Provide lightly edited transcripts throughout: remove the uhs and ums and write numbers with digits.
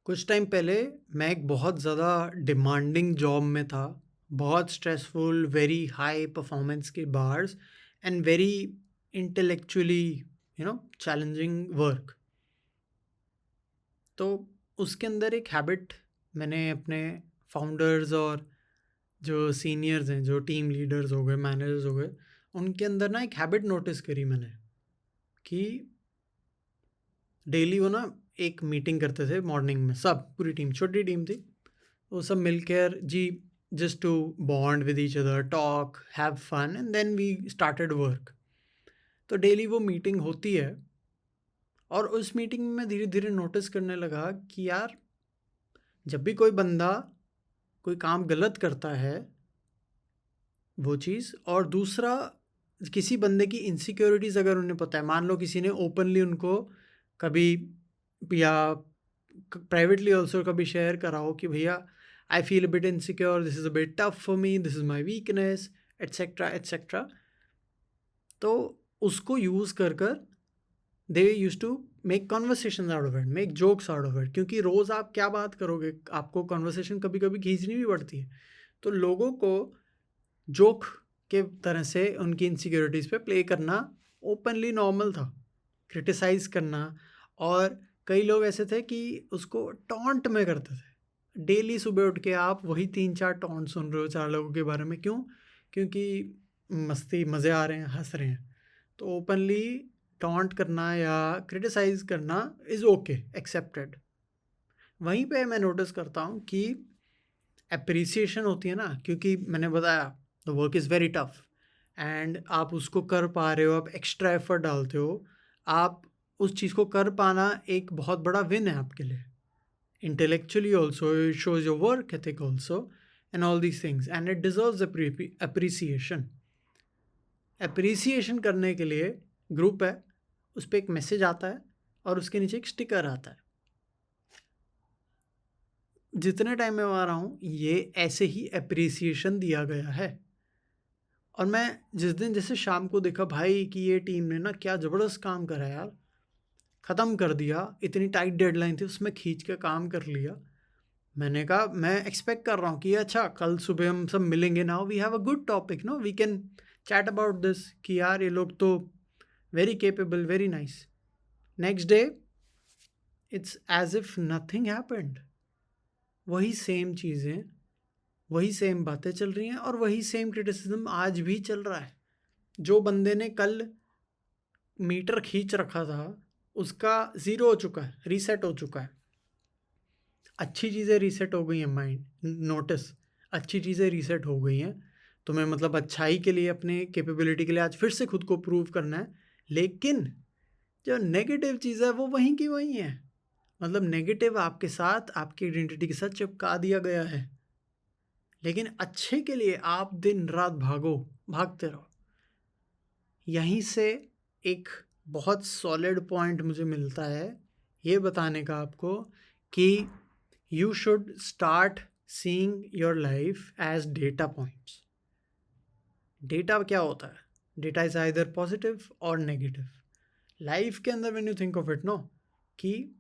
कुछ टाइम पहले मैं एक बहुत ज़्यादा डिमांडिंग जॉब में था। बहुत स्ट्रेसफुल, वेरी हाई परफॉर्मेंस के bars and very intellectually challenging work. तो उसके अंदर एक हैबिट मैंने अपने फाउंडर्स और जो सीनियर्स हैं, जो टीम लीडर्स हो गए, मैनेजर्स हो गए, उनके अंदर ना एक हैबिट नोटिस करी मैंने कि डेली वो ना एक मीटिंग करते थे मॉर्निंग में। सब पूरी टीम, छोटी टीम थी, वो सब मिलकर जी, just to bond with each other, talk, have fun and then we started work. तो डेली वो मीटिंग होती है और उस मीटिंग में मैं धीरे धीरे नोटिस करने लगा कि यार, जब भी कोई बंदा कोई काम गलत करता है, वो चीज़, और दूसरा किसी बंदे की इनसिक्योरिटीज़ अगर उन्हें पता है, मान लो किसी ने ओपनली उनको कभी या प्राइवेटली ऑल्सो कभी शेयर करा हो कि भैया, I feel a bit insecure, this is a bit tough for me, this is my weakness, etcetera etcetera. तो उसको यूज़ कर कर दे use to make conversation out of it, make jokes out of it, क्योंकि रोज़ आप क्या बात करोगे, आपको कॉन्वर्सेशन कभी कभी खींचनी भी पड़ती है। तो लोगों को जोक के तरह से उनकी इनसिक्योरिटीज़ पे प्ले करना ओपनली नॉर्मल था, क्रिटिसाइज करना। और कई लोग ऐसे थे कि उसको टॉन्ट में करते थे। डेली सुबह उठ के आप वही 3-4 टॉन्ट सुन रहे हो 4 लोगों के बारे में। क्यों? क्योंकि मस्ती, मज़े आ रहे हैं, हंस रहे हैं। तो ओपनली टॉन्ट करना या क्रिटिसाइज करना इज़ ओके, एक्सेप्टेड। वहीं पे मैं नोटिस करता हूँ कि एप्रिसिएशन होती है ना, क्योंकि मैंने बताया the work is very tough and आप उसको कर पा रहे हो, आप एक्स्ट्रा एफर्ट डालते हो, आप उस चीज़ को कर पाना एक बहुत बड़ा विन है आपके लिए। Intellectually also, it shows your work ethic also and all these things, and it deserves appreciation. Appreciation करने के लिए ग्रुप है, उस पर एक मैसेज आता है और उसके नीचे एक स्टिकर आता है। जितने टाइम में आ रहा हूँ, ये ऐसे ही अप्रिसिएशन दिया गया है। और मैं जिस दिन जैसे शाम को देखा भाई कि ये टीम ने ना क्या ज़बरदस्त काम करा यार, ख़त्म कर दिया, इतनी टाइट डेडलाइन थी, उसमें खींच के काम कर लिया। मैंने कहा मैं एक्सपेक्ट कर रहा हूँ कि अच्छा कल सुबह हम सब मिलेंगे, now we have a good topic, no we can chat about this, कि यार ये लोग तो very capable, very nice. Next day it's as if nothing happened. वही सेम चीज़ें, वही सेम बातें चल रही हैं और वही सेम क्रिटिसिज्म आज भी चल रहा है। जो बंदे ने कल मीटर खींच रखा था, उसका ज़ीरो हो चुका है, रीसेट हो चुका है। अच्छी चीज़ें रीसेट हो गई हैं, माइंड नोटिस, अच्छी चीज़ें रीसेट हो गई हैं। तुम्हें मतलब अच्छाई के लिए, अपने कैपेबिलिटी के लिए आज फिर से खुद को प्रूव करना है। लेकिन जो नेगेटिव चीज़ है वो वहीं की वहीं है। मतलब नेगेटिव आपके साथ, आपकी आइडेंटिटी के साथ चिपका दिया गया है। लेकिन अच्छे के लिए आप दिन रात भागो, भागते रहो। यहीं से एक बहुत सॉलिड पॉइंट मुझे मिलता है ये बताने का आपको कि you should start seeing your life as data points. Data क्या होता है? डेटा इज आइदर पॉजिटिव और नेगेटिव। लाइफ के अंदर when you think of it, no, कि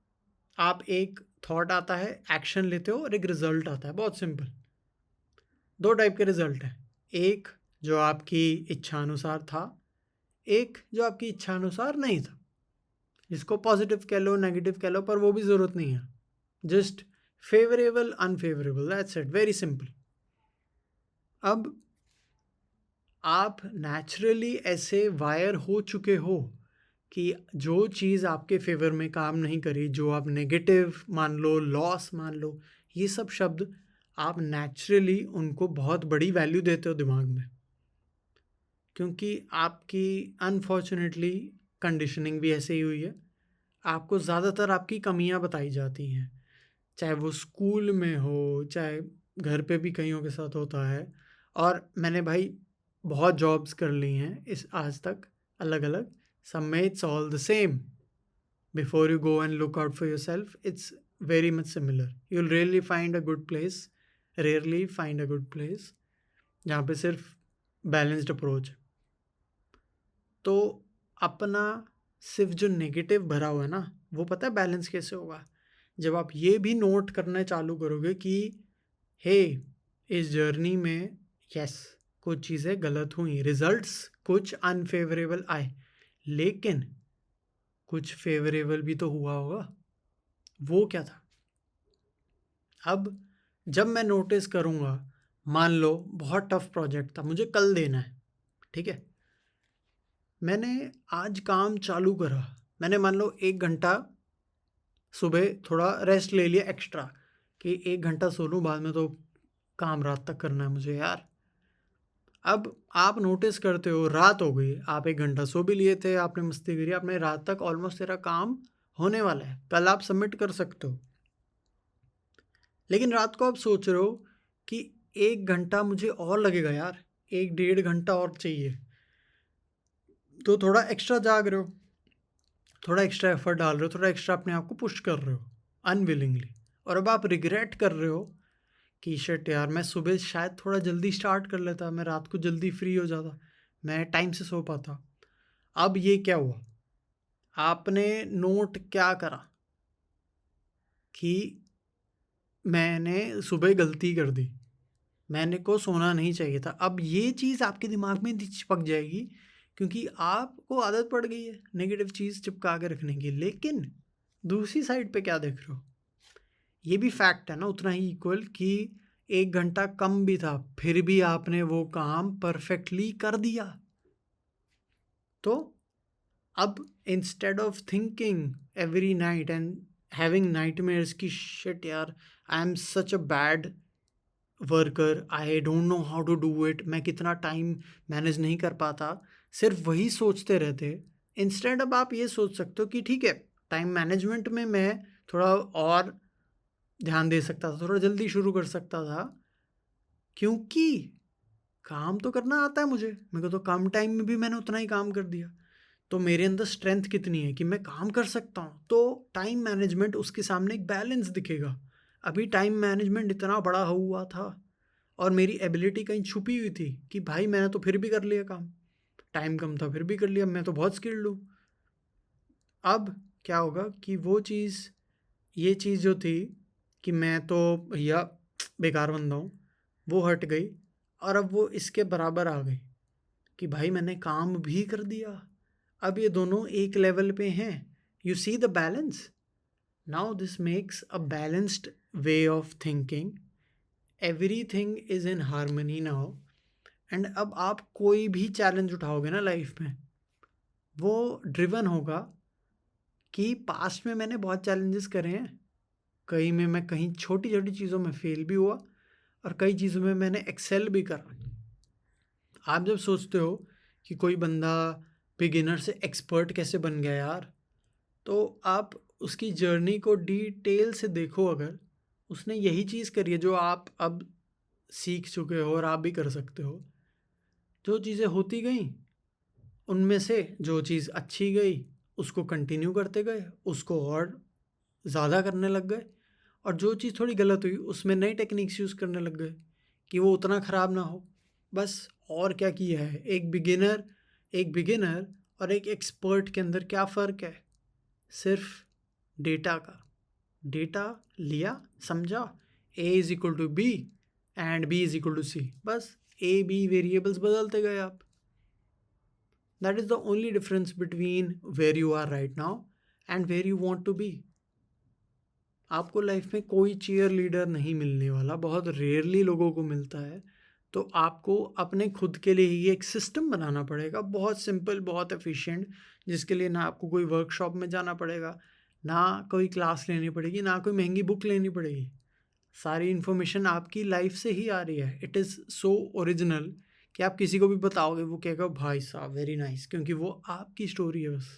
आप एक थॉट आता है, एक्शन लेते हो और एक रिजल्ट आता है। बहुत सिंपल, दो टाइप के रिजल्ट हैं। एक जो आपकी इच्छा अनुसार था, एक जो आपकी इच्छा अनुसार नहीं था। जिसको पॉजिटिव कह लो, नेगेटिव कह लो, पर वो भी ज़रूरत नहीं है। Just favourable, unfavourable, that's it, very simple. अब आप नेचुरली ऐसे वायर हो चुके हो कि जो चीज़ आपके फेवर में काम नहीं करी, जो आप नेगेटिव मान लो, लॉस मान लो, ये सब शब्द आप नेचुरली उनको बहुत बड़ी वैल्यू देते हो दिमाग में, क्योंकि आपकी अनफॉर्चुनेटली कंडीशनिंग भी ऐसे ही हुई है। आपको ज़्यादातर आपकी कमियां बताई जाती हैं, चाहे वो स्कूल में हो, चाहे घर पे भी कईयों के साथ होता है। और मैंने भाई बहुत जॉब्स कर ली हैं इस आज तक, अलग अलग। सब में it's all the same. Before you go and look out for your self, it's very much similar. You will rarely find a good place, rarely find a good place जहाँ पे सिर्फ बैलेंस्ड अप्रोच है। तो अपना सिर्फ जो negative भरा हुआ है ना, वो पता है बैलेंस कैसे होगा? जब आप ये भी नोट करना चालू करोगे कि हे, इस जर्नी में यस कुछ चीज़ें गलत हुई, रिजल्ट्स कुछ अनफेवरेबल आए, लेकिन कुछ फेवरेबल भी तो हुआ होगा। वो क्या था? अब जब मैं नोटिस करूँगा, मान लो बहुत टफ प्रोजेक्ट था, मुझे कल देना है, ठीक है, मैंने आज काम चालू करा, मैंने मान लो 1 घंटा सुबह थोड़ा रेस्ट ले लिया एक्स्ट्रा कि 1 घंटा सो लूँ, बाद में तो काम रात तक करना है मुझे यार। अब आप नोटिस करते हो रात हो गई, आप 1 घंटा सो भी लिए थे, आपने मस्ती करी, आपने रात तक ऑलमोस्ट तेरा काम होने वाला है, कल आप सबमिट कर सकते हो। लेकिन रात को आप सोच रहे हो कि 1 घंटा मुझे और लगेगा यार, 1 डेढ़ घंटा और चाहिए, तो थोड़ा एक्स्ट्रा जाग रहे हो, थोड़ा एक्स्ट्रा एफर्ट डाल रहे हो, थोड़ा एक्स्ट्रा अपने आप को पुश कर रहे हो अनविलिंगली, और अब आप रिग्रेट कर रहे हो कि शिट यार, मैं सुबह शायद थोड़ा जल्दी स्टार्ट कर लेता, मैं रात को जल्दी फ्री हो जाता, मैं टाइम से सो पाता। अब ये क्या हुआ, आपने नोट क्या करा कि मैंने सुबह गलती कर दी, मैंने को सोना नहीं चाहिए था। अब ये चीज़ आपके दिमाग में चिपक जाएगी, क्योंकि आपको आदत पड़ गई है नेगेटिव चीज़ चिपका के रखने की। लेकिन दूसरी साइड पे क्या देख रहे हो, ये भी फैक्ट है ना उतना ही इक्वल कि 1 घंटा कम भी था, फिर भी आपने वो काम परफेक्टली कर दिया। तो अब instead of thinking every night and having nightmares की शिट यार, I am such a bad worker, I don't know how to do it, मैं कितना टाइम मैनेज नहीं कर पाता, सिर्फ वही सोचते रहते, इंस्टेड अब आप ये सोच सकते हो कि ठीक है, टाइम मैनेजमेंट में मैं थोड़ा और ध्यान दे सकता था, थोड़ा जल्दी शुरू कर सकता था, क्योंकि काम तो करना आता है मुझे, मेरे को तो कम टाइम में भी मैंने उतना ही काम कर दिया, तो मेरे अंदर स्ट्रेंथ कितनी है कि मैं काम कर सकता हूँ। तो टाइम मैनेजमेंट उसके सामने एक बैलेंस दिखेगा। अभी टाइम मैनेजमेंट इतना बड़ा हुआ था और मेरी एबिलिटी कहीं छुपी हुई थी कि भाई मैंने तो फिर भी कर लिया काम, टाइम कम था फिर भी कर लिया, मैं तो बहुत स्किल्ड हूँ। अब क्या होगा कि वो चीज़, ये चीज़ जो थी कि मैं तो भैया बेकार बंदा हूँ, वो हट गई, और अब वो इसके बराबर आ गई कि भाई मैंने काम भी कर दिया। अब ये दोनों एक लेवल पे हैं। You see the balance. Now this makes a balanced way of thinking, everything is in harmony now. And अब आप कोई भी चैलेंज उठाओगे ना लाइफ में, वो ड्रिवन होगा कि पास्ट में मैंने बहुत चैलेंजेस करे हैं, कई में मैं कहीं छोटी छोटी चीज़ों में फेल भी हुआ और कई चीज़ों में मैंने एक्सेल भी करा। आप जब सोचते हो कि कोई बंदा बिगिनर से एक्सपर्ट कैसे बन गया यार, तो आप उसकी जर्नी को डिटेल से देखो, अगर उसने यही चीज़ करी है जो आप अब सीख चुके हो और आप भी कर सकते हो। जो चीज़ें होती गई उनमें से जो चीज़ अच्छी गई उसको कंटिन्यू करते गए, उसको और ज़्यादा करने लग गए, और जो चीज़ थोड़ी गलत हुई उसमें नई टेक्निक्स यूज़ करने लग गए कि वो उतना ख़राब ना हो। बस और क्या किया है, एक बिगिनर और एक एक्सपर्ट के अंदर क्या फ़र्क है, सिर्फ डेटा का। डेटा लिया, समझा, A is equal to B and B is equal to C, बस ए बी वेरिएबल्स बदलते गए आप। That is the only difference between where you are right now and where you want to be. आपको life में कोई cheer leader नहीं मिलने वाला, बहुत रेयरली लोगों को मिलता है। तो आपको अपने खुद के लिए ही एक सिस्टम बनाना पड़ेगा, बहुत सिंपल, बहुत एफिशिएंट, जिसके लिए ना आपको कोई वर्कशॉप में जाना पड़ेगा, ना कोई क्लास लेनी पड़ेगी, ना कोई महंगी बुक लेनी पड़ेगी। सारी इन्फॉर्मेशन आपकी लाइफ से ही आ रही है। इट इज़ सो ओरिजिनल कि आप किसी को भी बताओगे वो कहेगा भाई साहब वेरी नाइस, क्योंकि वो आपकी स्टोरी है बस।